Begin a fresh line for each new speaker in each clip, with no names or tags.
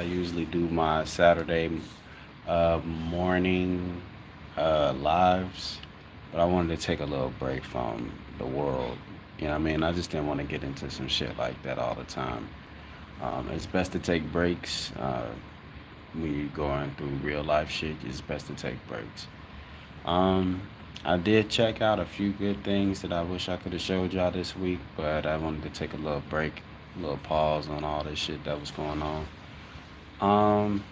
usually do my Saturday morning lives, but I wanted to take a little break from the world. You know what I mean? I just didn't want to get into some shit like that all the time. It's best to take breaks when you're going through real life shit. It's best to take breaks. Um, I did check out a few good things that I wish I could have showed y'all this week, but I wanted to take a little break, a little pause on all this shit that was going on. Um,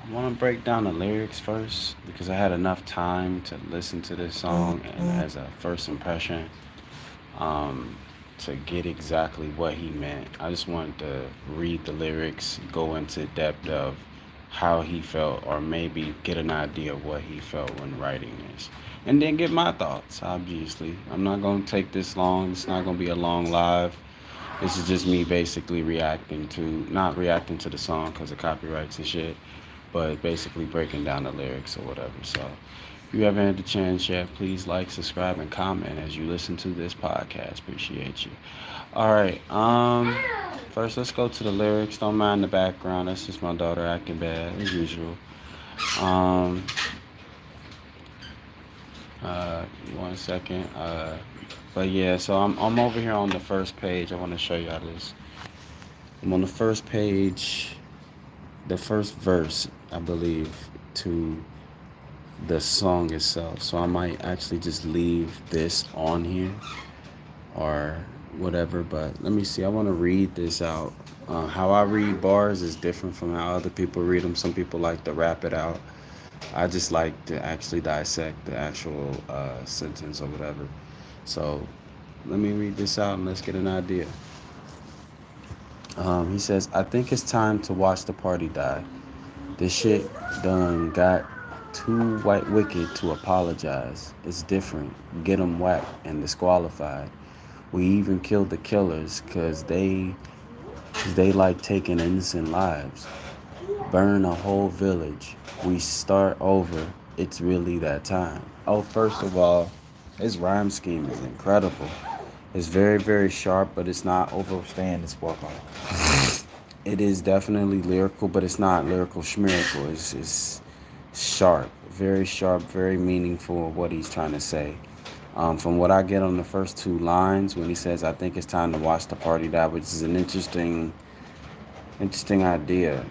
I want to break down the lyrics first because I had enough time to listen to this song and as a first impression, um, to get exactly what he meant. I just wanted to read the lyrics, go into depth of how he felt, or maybe get an idea of what he felt when writing this. And then get my thoughts, obviously. I'm not going to take this long. It's not going to be a long live. This is just me basically reacting to, not reacting to the song because of copyrights and shit, but basically breaking down the lyrics or whatever. So if you haven't had the chance yet, please like, subscribe, and comment as you listen to this podcast. Appreciate you. All right. First, let's go to the lyrics. Don't mind the background. That's just my daughter acting bad as usual. Um, 1 second. But yeah, so I'm over here on the first page. I want to show y'all this. I'm on the first page, the first verse, I believe, to the song itself. So I might actually just leave this on here or whatever. But let me see. I want to read this out. How I read bars is different from how other people read them. Some people like to rap it out. I just like to actually dissect the actual sentence or whatever. So let me read this out and let's get an idea. He says, I think it's time to watch the party die. This shit done got too white wicked to apologize. It's different. Get 'em whacked and disqualified. We even killed the killers cause they like taking innocent lives. Burn a whole village. We start over. It's really that time. Oh, first of all, his rhyme scheme is incredible. It's very, very sharp, but it's not overstaying its welcome. It is definitely lyrical, but it's not lyrical schmirical. It's sharp, very meaningful of what he's trying to say. From what I get on the first two lines, when he says, "I think it's time to watch the party die," which is an interesting idea.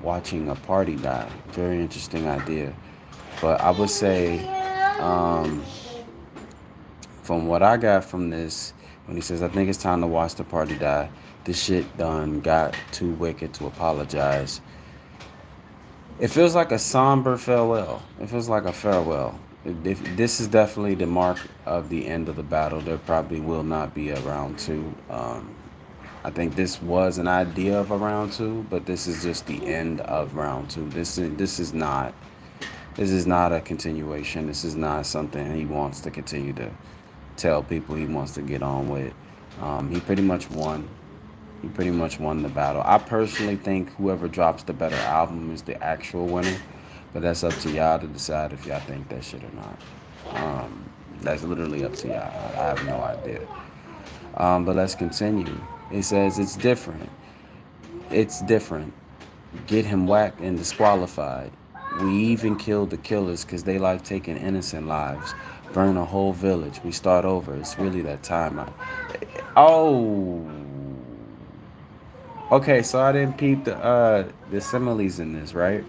Watching a party die, very interesting idea. But I would say, um, from what I got from this, when he says, "I think it's time to watch the party die," this shit done got too wicked to apologize. It feels like a somber farewell. It feels like a farewell. If this is definitely the mark of the end of the battle, there probably will not be a round two. I think this was an idea of a round two, but this is just the end of round two. This is not a continuation. This is not something he wants to continue to tell people he wants to get on with. He pretty much won. He pretty much won the battle. I personally think whoever drops the better album is the actual winner, but that's up to y'all to decide if y'all think that shit or not. That's literally up to y'all. I have no idea. But let's continue. It says it's different. It's different. Get him whacked and disqualified. We even killed the killers because they like taking innocent lives. Burn a whole village. We start over. It's really that time. Oh. Okay, so I didn't peep the similes in this, right?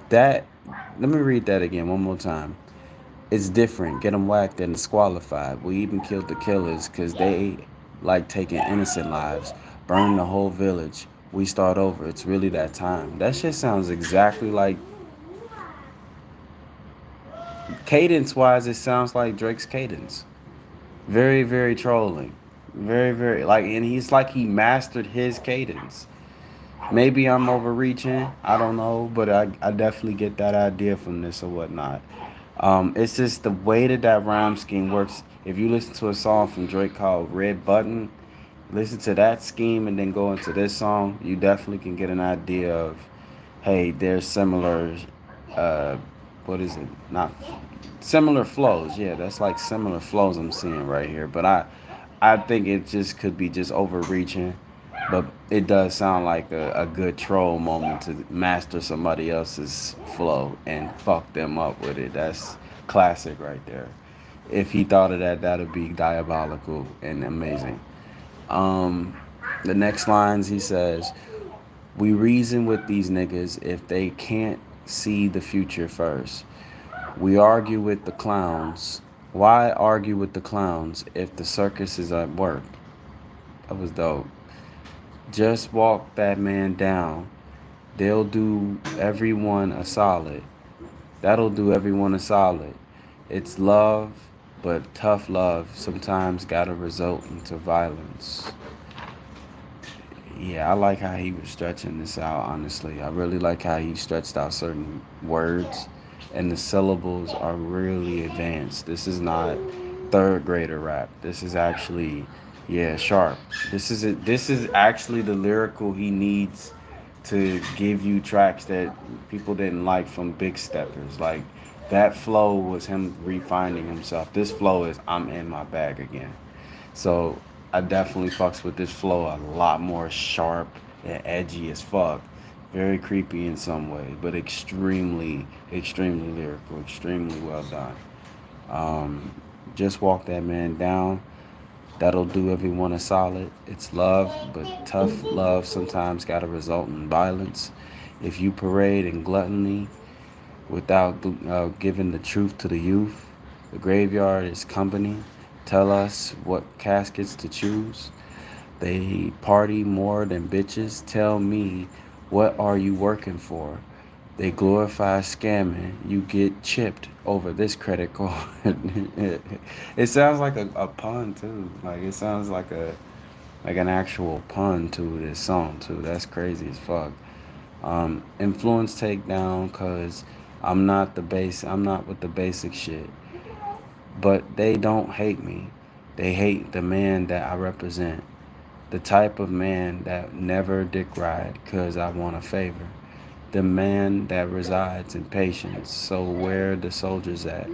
That Let me read that again one more time. It's different. Get them whacked and disqualified. We even killed the killers because they like taking innocent lives. Burn the whole village. We start over. It's really that time. That shit sounds exactly like, cadence wise, it sounds like Drake's cadence. Very, very trolling. Very, very like, and he's like he mastered his cadence. Maybe I'm overreaching. I don't know, but I definitely get that idea from this or whatnot. It's just the way that rhyme scheme works. If you listen to a song from Drake called Red Button, listen to that scheme and then go into this song, you definitely can get an idea of, hey, there's similar, uh, what is it? Not similar flows. Yeah, that's like similar flows I'm seeing right here. But I think it just could be just overreaching. But it does sound like a good troll moment to master somebody else's flow and fuck them up with it. That's classic right there. If he thought of that, that'd be diabolical and amazing. Um, the next lines he says, "We reason with these niggas if they can't see the future first. We argue with the clowns. Why argue with the clowns if the circus is at work?" That was dope. Just walk that man down. They'll do everyone a solid. That'll do everyone a solid. It's love, but tough love sometimes gotta result into violence. Yeah, I like how he was stretching this out, honestly. I really like how he stretched out certain words, and the syllables are really advanced. This is not third grader rap. This is actually, yeah, sharp. This is actually the lyrical he needs to give you tracks that people didn't like from big steppers. Like that flow was him refining himself. This flow is I'm in my bag again. So I definitely fucks with this flow a lot more sharp and edgy as fuck. Very creepy in some way, but extremely, extremely lyrical, extremely well done. Um, just walk that man down. That'll do everyone a solid. It's love, but tough love sometimes gotta result in violence. If you parade in gluttony without giving the truth to the youth, the graveyard is company. Tell us what caskets to choose. They party more than bitches. Tell me, what are you working for? They glorify scamming. You get chipped over this credit card. It sounds like a pun too. Like it sounds like an actual pun to this song too. That's crazy as fuck. Influence takedown, cause I'm not with the basic shit. But they don't hate me. They hate the man that I represent. The type of man that never dick ride cause I want a favor. The man that resides in patience. So where the soldiers at?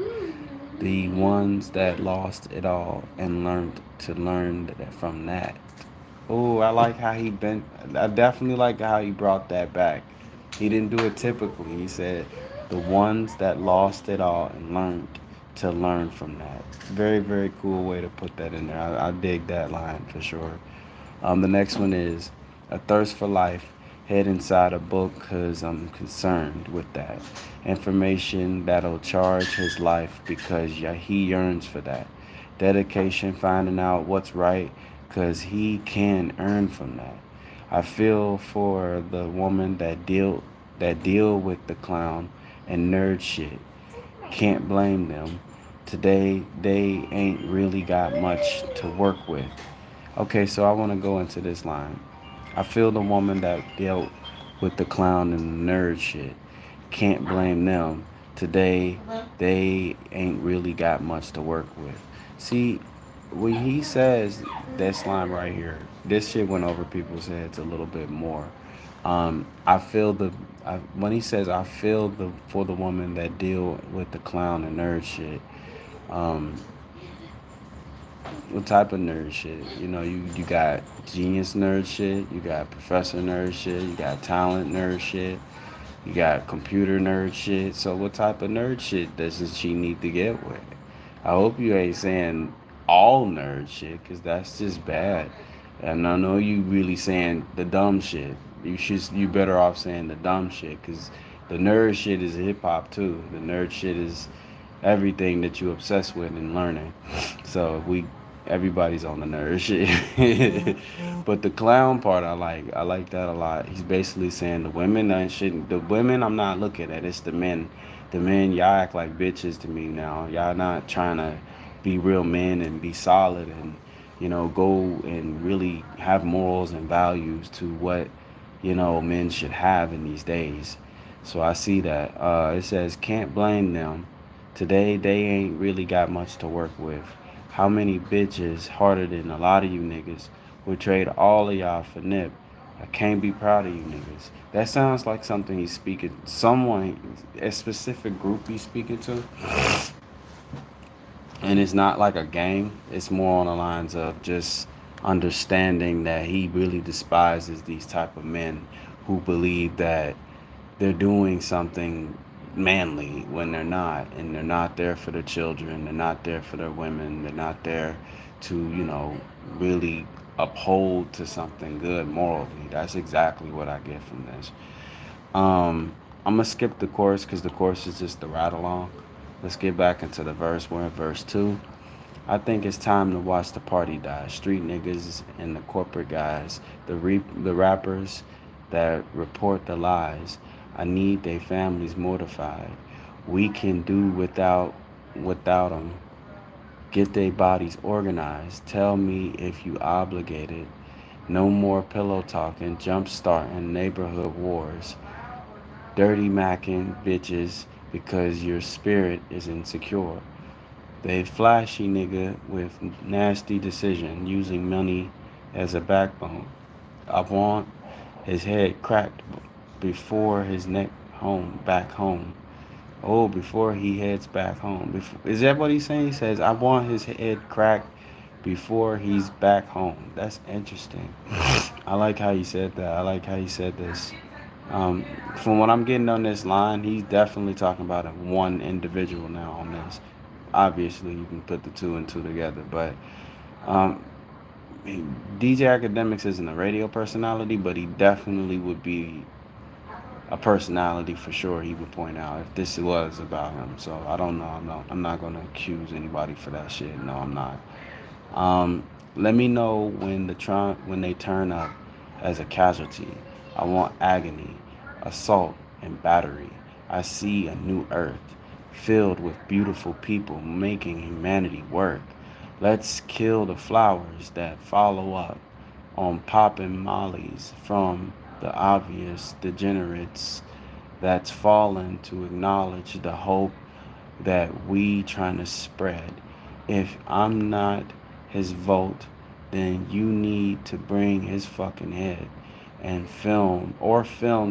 The ones that lost it all and learned to learn that from that. Oh, I like how he bent. I definitely like how he brought that back. He didn't do it typically. He said, the ones that lost it all and learned to learn from that. Very, very cool way to put that in there. I dig that line for sure. The next one is a thirst for life. Head inside a book because I'm concerned with that. Information that'll charge his life because yeah, he yearns for that. Dedication, finding out what's right because he can earn from that. I feel for the woman that deal with the clown and nerd shit. Can't blame them. Today they ain't really got much to work with. Okay, so I want to go into this line. I feel the woman that dealt with the clown and the nerd shit. Can't blame them. Today, they ain't really got much to work with. See, when he says this line right here, this shit went over people's heads a little bit more. I feel when he says I feel the for the woman that deal with the clown and nerd shit. Um, what type of nerd shit? You know, you got genius nerd shit, you got professor nerd shit, you got talent nerd shit, you got computer nerd shit. So what type of nerd shit doesn't she need to get with? I hope you ain't saying all nerd shit, cause that's just bad. And I know you really saying the dumb shit. You better off saying the dumb shit, cause the nerd shit is hip hop too. The nerd shit is everything that you obsessed with and learning. So we everybody's on the nerd shit. But the clown part I like. I like that a lot. He's basically saying the women that shouldn't the women I'm not looking at, it's the men. The men, y'all act like bitches to me now. Y'all not trying to be real men and be solid and go and really have morals and values to what men should have in these days. So I see that. It says can't blame them. Today they ain't really got much to work with. How many bitches harder than a lot of you niggas would trade all of y'all for nip? I can't be proud of you niggas. That sounds like something he's speaking someone a specific group he's speaking to. And it's not like a gang. It's more on the lines of just understanding that he really despises these type of men who believe that they're doing something manly when they're not, and they're not there for their children, they're not there for their women, they're not there to, really uphold to something good morally. That's exactly what I get from this. I'm gonna skip the chorus because the chorus is just the ride along. Let's get back into the verse. We're in verse 2. I think it's time to watch the party die. Street niggas and the corporate guys, the rappers that report the lies. I need they families mortified. We can do without them. Get their bodies organized. Tell me if you obligated. No more pillow talking, jump starting neighborhood wars. Dirty macking bitches because your spirit is insecure. They flashy nigga with nasty decision, using money as a backbone. I want his head cracked before his neck home, back home. Oh, before he heads back home. Is that what he's saying? He says, I want his head cracked before he's back home. That's interesting. I like how he said that. I like how he said this. Um, from what I'm getting on this line, he's definitely talking about one individual now on this. Obviously, you can put the two and two together, but um, DJ Academics isn't a radio personality, but he definitely would be a personality for sure. He would point out if this was about him. So I don't know. I'm not gonna accuse anybody for that shit. No, I'm not. Um, Let me know when they turn up as a casualty. I want agony, assault, and battery. I see a new earth filled with beautiful people making humanity work. Let's kill the flowers that follow up on popping mollies from the obvious degenerates that's fallen to acknowledge the hope that we trying to spread. If I'm not his vote, then you need to bring his fucking head and film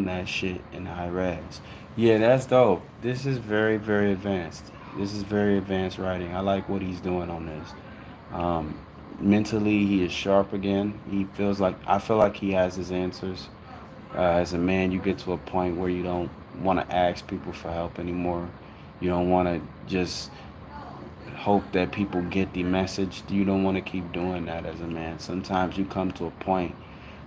that shit in high res. Yeah, that's dope. This is very, very advanced. This is very advanced writing. I like what he's doing on this. Um, Mentally, he is sharp again. I feel like he has his answers. As a man, you get to a point where you don't want to ask people for help anymore. You don't want to just hope that people get the message. You don't want to keep doing that as a man. Sometimes you come to a point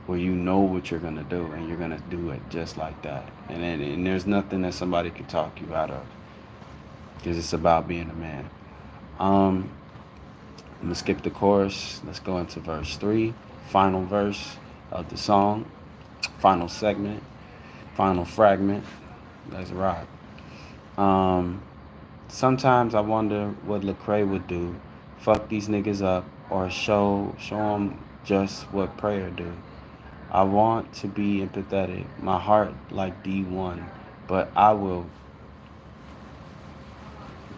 where you know what you're gonna do and you're gonna do it just like that. And there's nothing that somebody can talk you out of because it's about being a man. Um, I'm gonna skip the chorus. Let's go into verse 3, final verse of the song, final segment, final fragment. Let's rock. Um, Sometimes I wonder what Lecrae would do. Fuck these niggas up or show them just what prayer do. I want to be empathetic, my heart like D1, but I will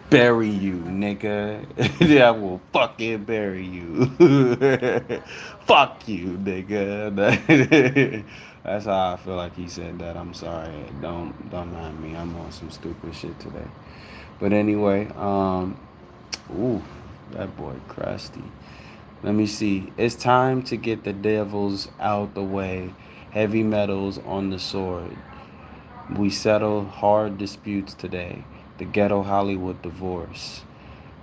bury you, nigga. Yeah, I will fucking bury you. Fuck you, nigga. That's how I feel like he said that. I'm sorry. Don't mind me. I'm on some stupid shit today. But anyway, ooh, that boy crusty. Let me see. It's time to get the devils out the way. Heavy metals on the sword. We settle hard disputes today. The ghetto Hollywood divorce.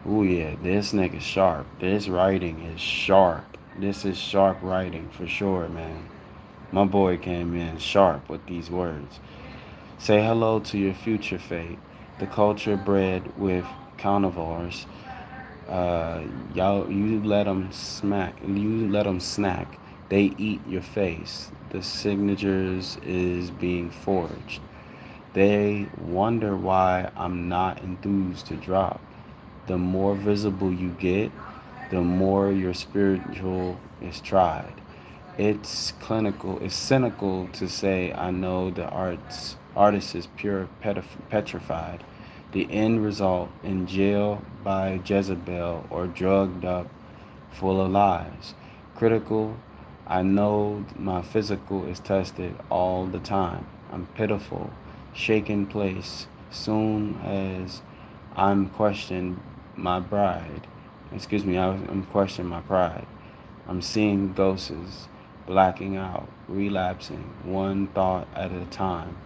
Ooh yeah, this nigga sharp. This writing is sharp. This is sharp writing for sure, man. My boy came in sharp with these words. Say hello to your future fate. The culture bred with carnivores. Y'all, you let them smack. You let them snack. They eat your face. The signatures is being forged. They wonder why I'm not enthused to drop. The more visible you get, the more your spiritual is tried. It's clinical. It's cynical to say I know the artist is pure petrified. The end result in jail by Jezebel or drugged up full of lies. Critical. I know my physical is tested all the time. I'm pitiful, shaken place. Soon as I'm questioned my bride. Excuse me, I'm questioning my pride. I'm seeing ghosts, blacking out, relapsing, one thought at a time.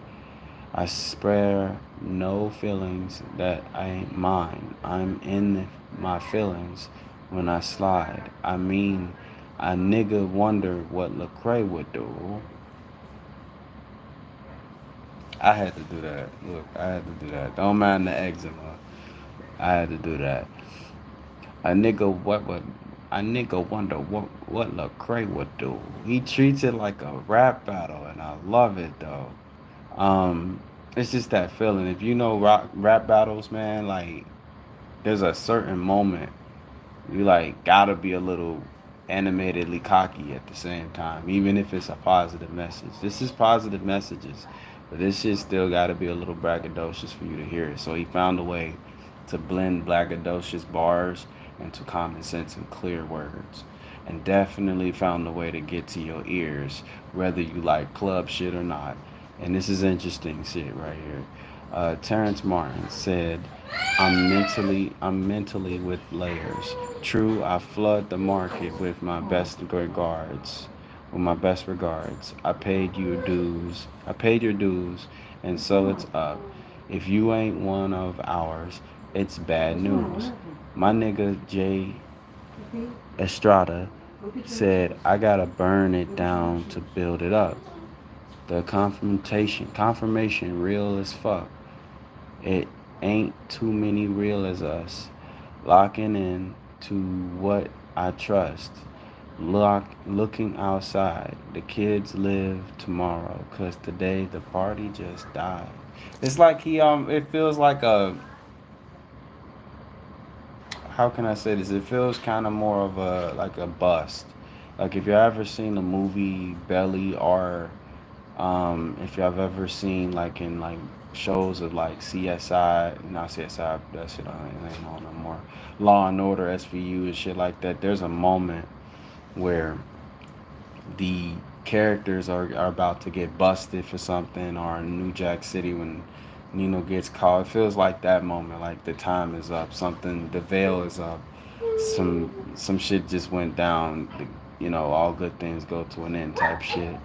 I spare no feelings that I ain't mine. I'm in my feelings when I slide. I mean, a nigga wonder what Lecrae would do. I had to do that. Look, I had to do that. Don't mind the eczema. I had to do that. A nigga what would a nigga wonder what Lecrae would do. He treats it like a rap battle, and I love it though. It's just that feeling. If you know rap battles, man, like there's a certain moment you like gotta be a little animatedly cocky at the same time, even if it's a positive message. This is positive messages, but this shit still gotta be a little braggadocious for you to hear it. So he found a way to blend braggadocious bars into common sense and clear words. And definitely found a way to get to your ears, whether you like club shit or not. And this is interesting shit right here. Terrence Martin said, I'm mentally with layers. True, I flood the market with my best regards. With my best regards. I paid your dues, and so it's up. If you ain't one of ours, it's bad news. My nigga Jay Estrada said, I gotta burn it down to build it up. The confirmation real as fuck. It ain't too many real as us. Locking in to what I trust. Looking outside. The kids live tomorrow, 'cause today the party just died. It's like it feels like a, how can I say this? It feels kind of more of a like a bust. Like if you ever seen the movie Belly, or if y'all have ever seen like in like shows of like CSI, not CSI, that shit ain't on no more. Law and Order, SVU, and shit like that. There's a moment where the characters are about to get busted for something, or in New Jack City when Nino gets caught. It feels like that moment, like the time is up, something, the veil is up, some shit just went down. All good things go to an end type shit.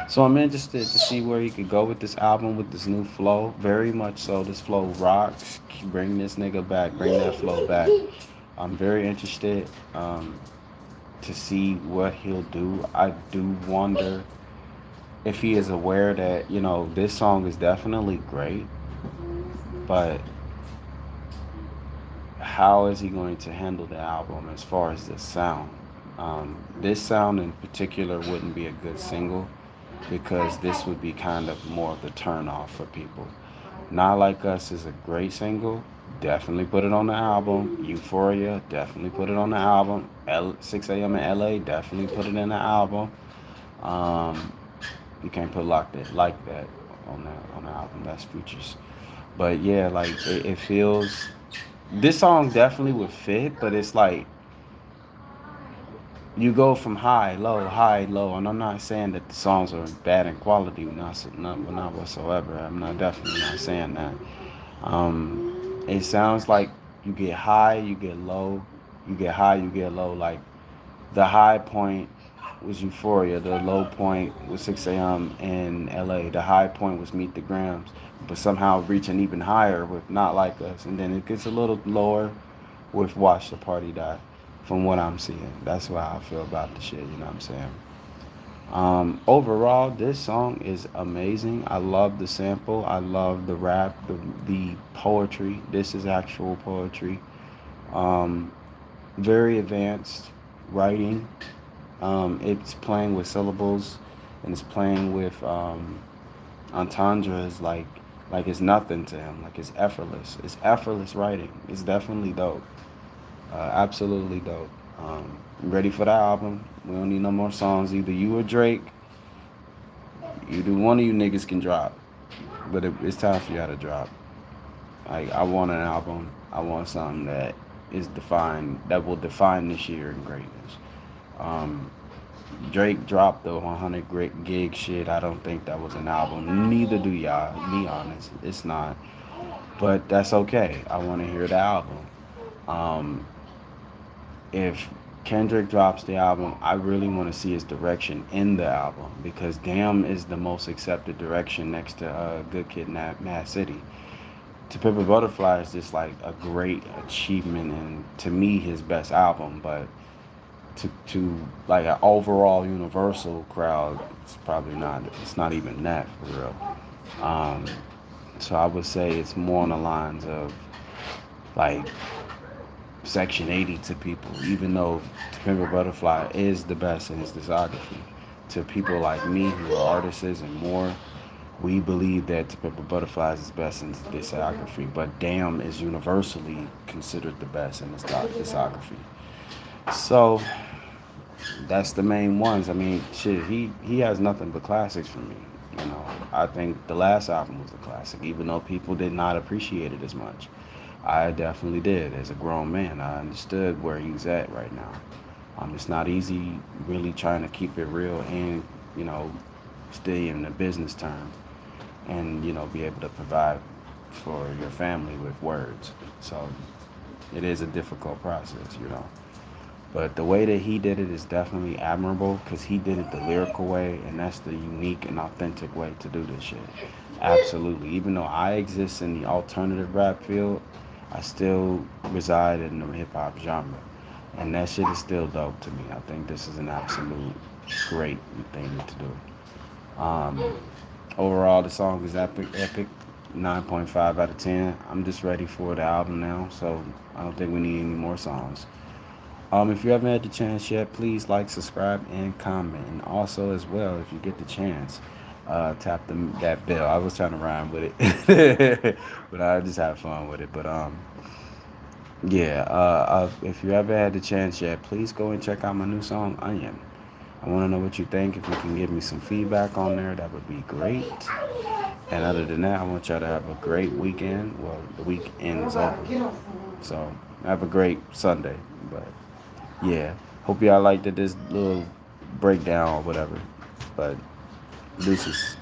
So I'm interested to see where he could go with this album, with this new flow. Very much so. This flow rocks. Bring this nigga back. Bring that flow back. I'm very interested to see what he'll do. I do wonder if he is aware that, this song is definitely great, but how is he going to handle the album as far as the sound? This sound in particular wouldn't be a good single, because this would be kind of more of the turn off for people. Not Like Us is a great single. Definitely put it on the album. Euphoria, definitely put it on the album. 6 a.m. in LA, definitely put it in the album. Um, you can't put like that on the album. That's Futures. But yeah, like it feels. This song definitely would fit, but it's like you go from high, low, and I'm not saying that the songs are bad in quality, not whatsoever. I'm not definitely not saying that. It sounds like you get high, you get low, you get high, you get low. Like the high point was Euphoria, the low point was 6 a.m. in LA, the high point was Meet the Grams, but somehow reaching even higher with Not Like Us, and then it gets a little lower with Watch the Party Die. From what I'm seeing, that's how I feel about the shit. You know what I'm saying? Overall, this song is amazing. I love the sample. I love the rap, the poetry. This is actual poetry. Um, Very advanced writing. It's playing with syllables, and it's playing with entendres like it's nothing to him. Like it's effortless. It's effortless writing. It's definitely dope. Absolutely dope. I'm ready for the album. We don't need no more songs. Either you or Drake, either one of you niggas can drop. But it's time for y'all to drop. Like I want an album. I want something that will define this year in greatness. Um, Drake dropped the 100 gig shit. I don't think that was an album. Neither do y'all. Be honest, it's not. But that's okay. I want to hear the album. Um, if Kendrick drops the album, I really want to see his direction in the album because Damn is the most accepted direction next to Good Kid, Mad City. To Pimp a Butterfly is just like a great achievement and to me his best album, but to like an overall universal crowd, it's probably not. It's not even that for real. Um, so I would say it's more on the lines of like Section 80 to people, even though To Pimp a Butterfly is the best in his discography. To people like me who are artists and more, we believe that To Pimp a Butterfly is his best in his discography, but Damn is universally considered the best in his discography. So that's the main ones. I mean, shit, he has nothing but classics for me. You know, I think the last album was a classic, even though people did not appreciate it as much. I definitely did. As a grown man, I understood where he's at right now. It's not easy really trying to keep it real and stay in the business term and be able to provide for your family with words. So it is a difficult process. But the way that he did it is definitely admirable because he did it the lyrical way, and that's the unique and authentic way to do this shit. Absolutely. Even though I exist in the alternative rap field, I still reside in the hip hop genre. And that shit is still dope to me. I think this is an absolute great thing to do. Um, Overall, the song is epic. 9.5 out of 10. I'm just ready for the album now, so I don't think we need any more songs. If you haven't had the chance yet, please like, subscribe, and comment. And also, as well, if you get the chance, tap that bell. I was trying to rhyme with it, but I just had fun with it. But yeah. If you ever had the chance yet, please go and check out my new song, Onion. I want to know what you think. If you can give me some feedback on there, that would be great. And other than that, I want y'all to have a great weekend. Well, the weekend is over, so have a great Sunday. But yeah, hope y'all liked it, this little breakdown or whatever. But deuces.